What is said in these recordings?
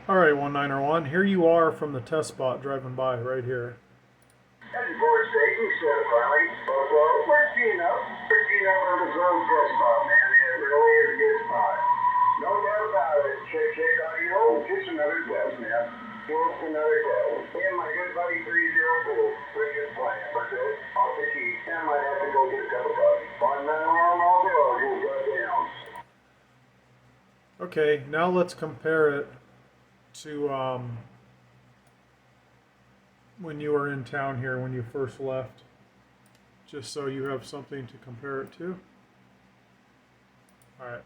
Alright, 1901, here you are from the test spot driving by right here. Board station, set of Riley. Well, we're teeing up. We're teeing up on the zone test spot, man. It really is a good spot. No doubt about it. Check audio. Just another test, man. Just another test. And my good buddy 302. We're just playing. We're good. Off the key. And I might have to go get a cup of coffee. 191 all day. Just go down. Okay, now let's compare it to when you were in town here, when you first left, just so you have something to compare it to. All right.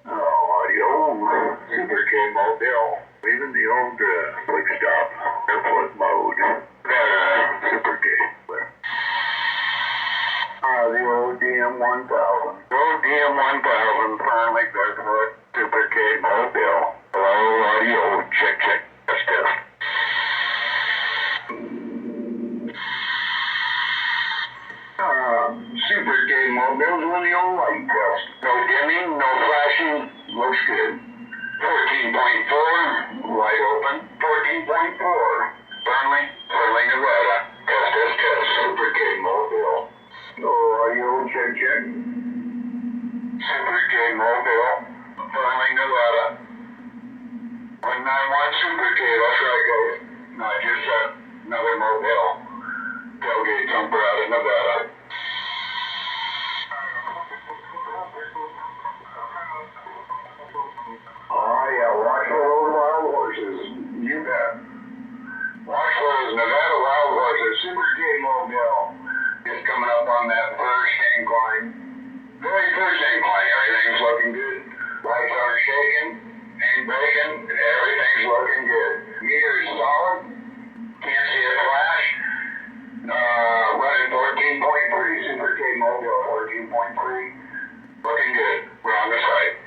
Audio, Super K Mobile, leaving the old quick stop, airport mode. Super K. The old DM-1000. The old DM-1000, finally Bedford, Super K Mobile. Hello, audio, check, test. Super K Mobile's with the old light test. No dimming, no flashing, looks good. 14.4, wide open. 14.4, Burnley, Nevada. Test. Super K Mobile. Audio, check. Super K Mobile, Burnley, Nevada. 191 Super K, that's right, guys. Not just another mobile. Tailgate jumper out of Nevada. Oh yeah, watch for those wild horses. You bet. Watch for those Nevada wild horses. Super K Mobile is coming up on that first incline. Very first incline. Everything's looking good. Lights aren't shaking. Ain't breaking. Everything's looking good. Meter's solid. Can't see a flash. Running 14.3. Super K Mobile 14.3. Looking good. We're on the site.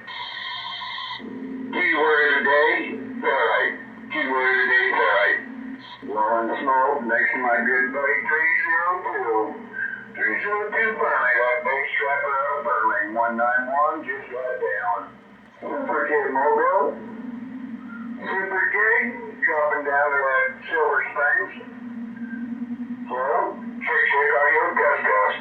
Keyword of the day, ferrite. Keyword of the day, ferrite. Blowing smoke next to my good buddy 302. 302 Burnley, that base trapper out of Burnley. 191 just got down. Super K Mobile. Super K, dropping down to that Silver Springs. Hello? Check audio, test.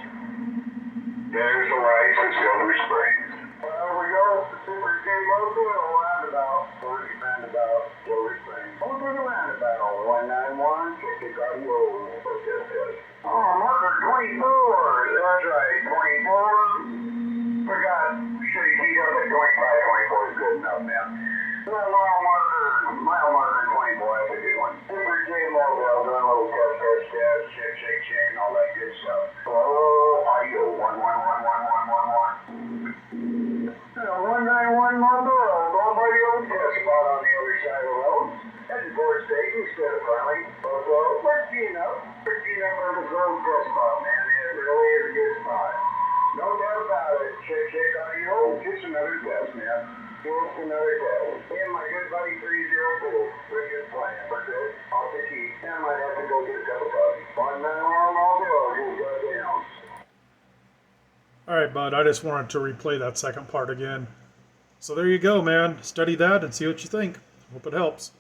There's the lights at Silver Springs. There we go. Super K Mobile roundabout. Silver Springs. Over the roundabout. 191. Check audio. Test. Oh, marker 24. That's right. 24. Forgot. Should have keyed up at 25. 24 is good enough, man. Mile marker 24. That's a good one. Super K Mobile doing a little test. Check, and all that good stuff. Hello, audio 191. 191 Marlboro, going by the old test spot on the other side of the road. Heading towards Dayton instead of Riley. We're teeing up on the zone test spot, man. It really is a good spot. No doubt about it. Check audio. Just another test, man. Just another test. And my good buddy 302. We're just playing. We're good. Off the key. And I might have to go get a cup of coffee. 191 all day. Just go down. Alright, bud, I just wanted to replay that second part again. So there you go, man. Study that and see what you think. Hope it helps.